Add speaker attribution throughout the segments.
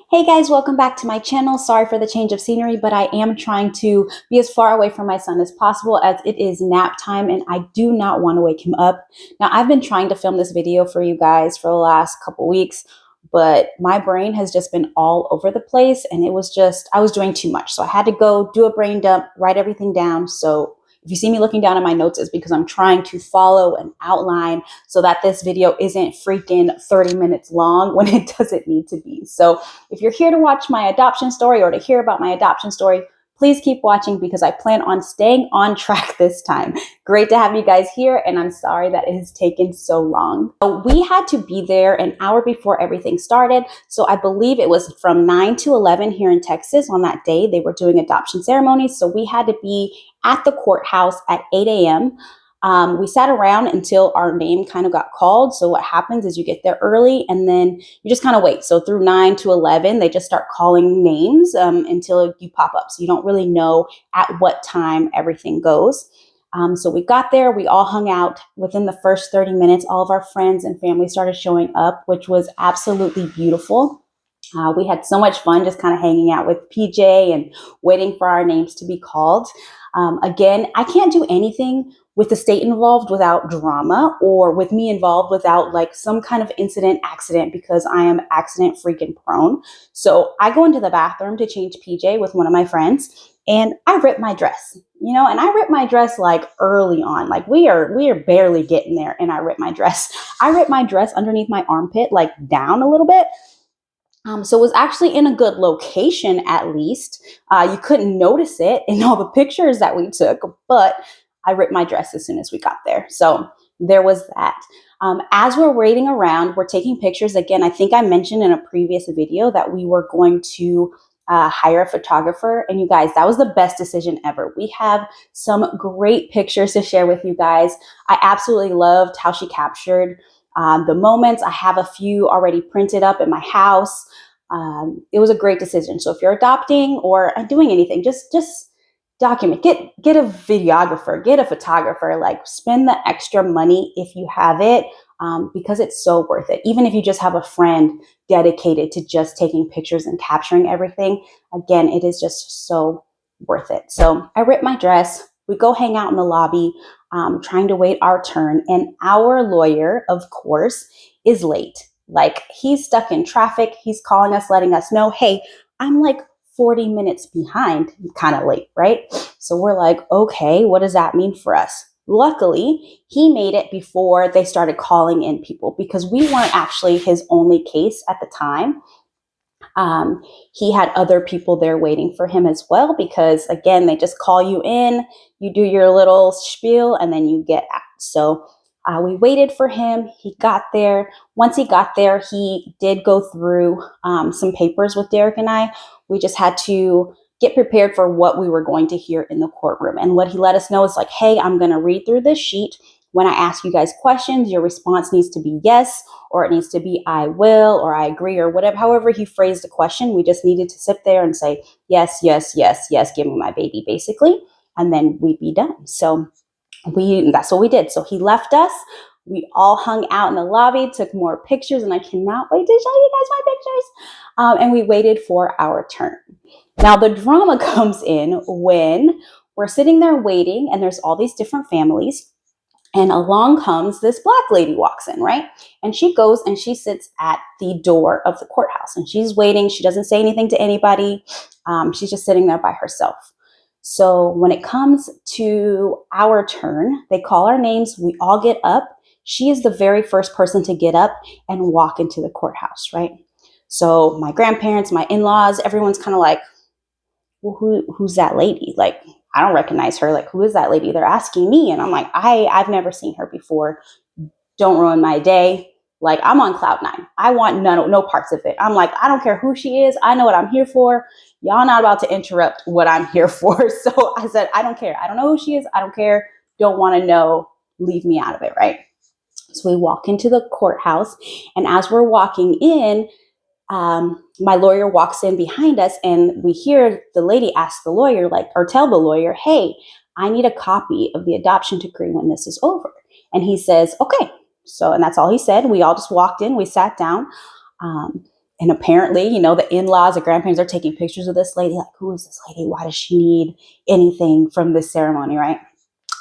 Speaker 1: Hey guys, welcome back to my channel. Sorry for the change of scenery, but I am trying to be as far away from my son as possible as it is nap time and I do not want to wake him up. Now, I've been trying to film this video for you guys for the last couple weeks, but my brain has just been all over the place and I was doing too much. So I had to go do a brain dump, write everything down. So if you see me looking down at my notes, it's because I'm trying to follow an outline so that this video isn't freaking 30 minutes long when it doesn't need to be. So if you're here to watch my adoption story or to hear about my adoption story, please keep watching because I plan on staying on track this time. Great to have you guys here, and I'm sorry that it has taken so long. We had to be there an hour before everything started, so I believe it was from 9 to 11 here in Texas on that day. They were doing adoption ceremonies, so we had to be at the courthouse at 8 a.m. We sat around until our name kind of got called. So what happens is you get there early and then you just kind of wait. So through 9 to 11, they just start calling names until you pop up. So you don't really know at what time everything goes. So we got there, we all hung out. Within the first 30 minutes, all of our friends and family started showing up, which was absolutely beautiful. We had so much fun just kind of hanging out with PJ and waiting for our names to be called. Again, I can't do anything with the state involved without drama or with me involved without like some kind of accident because I am accident freaking prone. So I go into the bathroom to change PJ with one of my friends and I rip my dress, and I rip my dress like early on, like we are barely getting there and I rip my dress. I rip my dress underneath my armpit, like down a little bit. So it was actually in a good location, at least. You couldn't notice it in all the pictures that we took, but I ripped my dress as soon as we got there. So there was that. As we're waiting around, we're taking pictures. Again, I think I mentioned in a previous video that we were going to hire a photographer. And you guys, that was the best decision ever. We have some great pictures to share with you guys. I absolutely loved how she captured the moments. I have a few already printed up in my house. It was a great decision. So if you're adopting or doing anything, just document, get a videographer, get a photographer, like spend the extra money if you have it, because it's so worth it. Even if you just have a friend dedicated to just taking pictures and capturing everything, again, it is just so worth it. So I ripped my dress. We go hang out in the lobby, trying to wait our turn. And our lawyer, of course, is late. Like he's stuck in traffic. He's calling us, letting us know, hey, I'm like 40 minutes behind, kind of late, right? So we're like, okay, what does that mean for us? Luckily, he made it before they started calling in people because we weren't actually his only case at the time. He had other people there waiting for him as well because, again, they just call you in, you do your little spiel, and then you get out. So we waited for him. He got there. Once he got there, he did go through some papers with Derek and I. We just had to get prepared for what we were going to hear in the courtroom. And what he let us know is like, hey, I'm going to read through this sheet. When I ask you guys questions, your response needs to be yes, or it needs to be I will, or I agree, or whatever. However he phrased the question, we just needed to sit there and say, yes, yes, yes, yes, give me my baby, basically. And then we'd be done. So that's what we did. So he left us. We all hung out in the lobby, took more pictures, and I cannot wait to show you guys my pictures. And we waited for our turn. Now the drama comes in when we're sitting there waiting, and there's all these different families. And along comes this Black lady walks in, right? And she goes and she sits at the door of the courthouse and she's waiting. She doesn't say anything to anybody. She's just sitting there by herself. So when it comes to our turn, they call our names. We all get up. She is the very first person to get up and walk into the courthouse, right? So my grandparents, my in-laws, everyone's kind of like, well, who's that lady? Like, I don't recognize her. Like, who is that lady? They're asking me. And I'm like, I've never seen her before. Don't ruin my day. Like, I'm on cloud nine. I want no parts of it. I'm like, I don't care who she is. I know what I'm here for. Y'all not about to interrupt what I'm here for. So I said, I don't care. I don't know who she is. I don't care. Don't want to know. Leave me out of it, right? So we walk into the courthouse. And as we're walking in, my lawyer walks in behind us and we hear the lady ask the lawyer, tell the lawyer, hey, I need a copy of the adoption decree when this is over. And he says, okay. So, and that's all he said. We all just walked in, we sat down. And apparently, the in-laws, the grandparents are taking pictures of this lady. Like, who is this lady? Why does she need anything from this ceremony, right?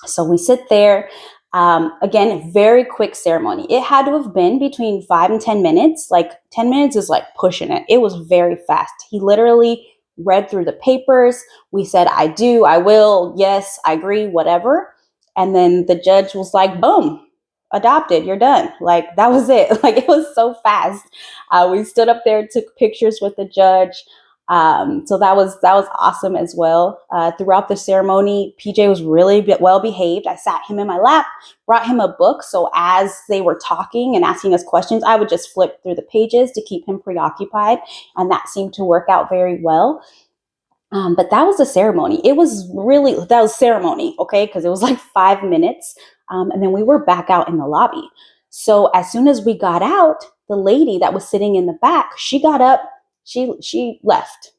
Speaker 1: So we sit there. Again, very quick ceremony. It had to have been between 5 and 10 minutes. Like 10 minutes is like pushing it. It was very fast. He literally read through the papers. We said, I do, I will, yes, I agree, whatever. And then the judge was like, boom, adopted, you're done. Like that was it. Like it was so fast. We stood up there, took pictures with the judge. So that was awesome as well. Throughout the ceremony, PJ was really well behaved. I sat him in my lap, brought him a book. So as they were talking and asking us questions, I would just flip through the pages to keep him preoccupied. And that seemed to work out very well. But that was the ceremony. That was ceremony, okay? Because it was like 5 minutes. And then we were back out in the lobby. So as soon as we got out, the lady that was sitting in the back, she got up, she left.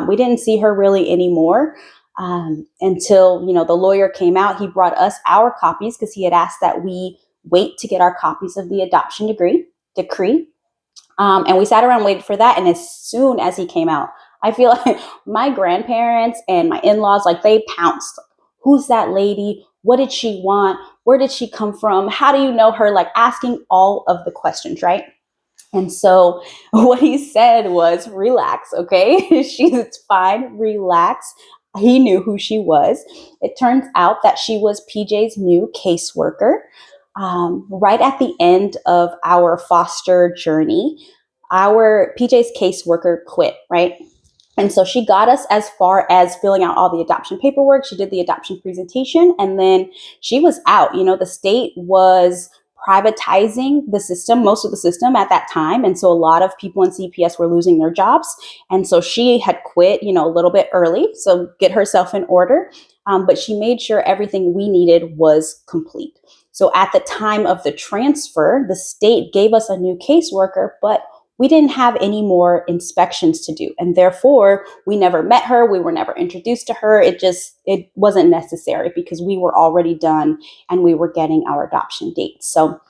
Speaker 1: We didn't see her really anymore until, the lawyer came out. He brought us our copies because he had asked that we wait to get our copies of the adoption decree. And we sat around and waited for that. And as soon as he came out, I feel like my grandparents and my in-laws, like they pounced. Who's that lady? What did she want? Where did she come from? How do you know her? Like asking all of the questions, right? And so what he said was, relax, okay? It's fine, relax. He knew who she was. It turns out that she was PJ's new caseworker. Right at the end of our foster journey, our PJ's caseworker quit, right? And so she got us as far as filling out all the adoption paperwork. She did the adoption presentation and then she was out. The state was privatizing the system, most of the system at that time. And so a lot of people in CPS were losing their jobs. And so she had quit, a little bit early. So get herself in order. But she made sure everything we needed was complete. So at the time of the transfer, the state gave us a new caseworker, but we didn't have any more inspections to do. And therefore, we never met her. We were never introduced to her. It wasn't necessary because we were already done and we were getting our adoption date. So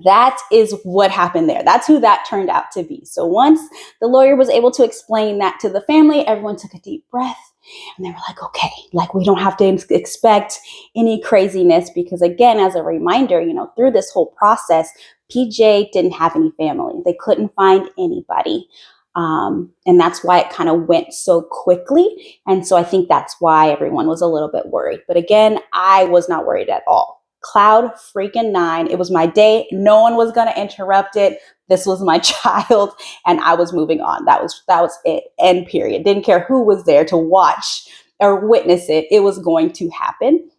Speaker 1: that is what happened there. That's who that turned out to be. So once the lawyer was able to explain that to the family, everyone took a deep breath and they were like, okay, like we don't have to expect any craziness because again, as a reminder, through this whole process, PJ didn't have any family. They couldn't find anybody. And that's why it kind of went so quickly. And so I think that's why everyone was a little bit worried. But again, I was not worried at all. Cloud freaking 9. It was my day. No one was going to interrupt it. This was my child and I was moving on. That was it. End period. Didn't care who was there to watch or witness it. It was going to happen.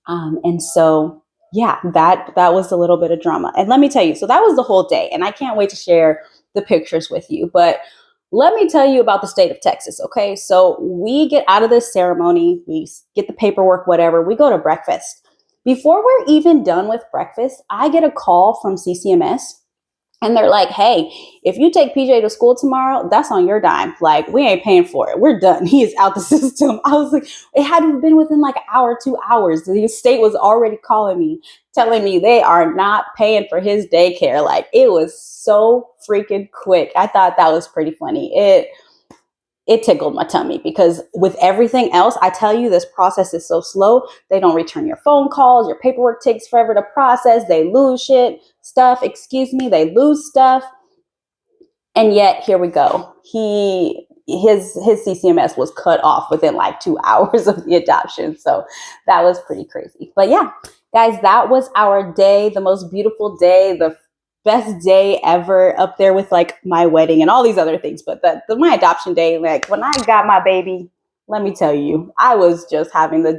Speaker 1: And so yeah, that was a little bit of drama. And let me tell you, so that was the whole day. And I can't wait to share the pictures with you. But let me tell you about the state of Texas, okay? So we get out of this ceremony, we get the paperwork, whatever, we go to breakfast. Before we're even done with breakfast, I get a call from CCMS. And they're like, hey, if you take PJ to school tomorrow, that's on your dime. Like, we ain't paying for it. We're done. He is out the system. I was like, it had to have been within like an hour, 2 hours. The state was already calling me, telling me they are not paying for his daycare. Like, it was so freaking quick. I thought that was pretty funny. It tickled my tummy because with everything else, I tell you, this process is so slow. They don't return your phone calls. Your paperwork takes forever to process. They lose they lose stuff. And yet here we go. His CCMS was cut off within like 2 hours of the adoption. So that was pretty crazy. But yeah, guys, that was our day, the most beautiful day, the best day ever, up there with like my wedding and all these other things. But my adoption day, like when I got my baby, let me tell you, I was just having the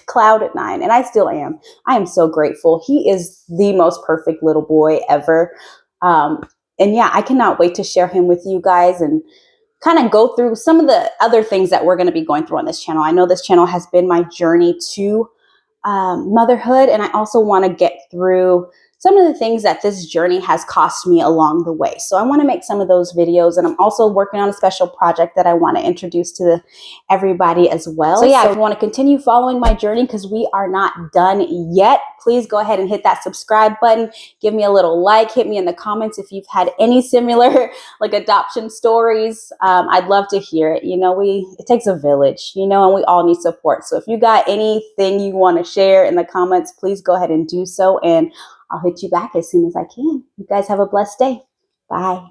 Speaker 1: cloud at 9, and I still am. I am so grateful. He is the most perfect little boy ever. And yeah, I cannot wait to share him with you guys and kind of go through some of the other things that we're going to be going through on this channel. I know this channel has been my journey to motherhood, and I also want to get through some of the things that this journey has cost me along the way. So I want to make some of those videos, and I'm also working on a special project that I want to introduce to everybody as well. So yeah, if you want to continue following my journey, because we are not done yet, please go ahead and hit that subscribe button. Give me a little like, hit me in the comments if you've had any similar like adoption stories. I'd love to hear it. You know, it takes a village, you know, and we all need support. So if you got anything you want to share in the comments, please go ahead and do so, and I'll hit you back as soon as I can. You guys have a blessed day. Bye.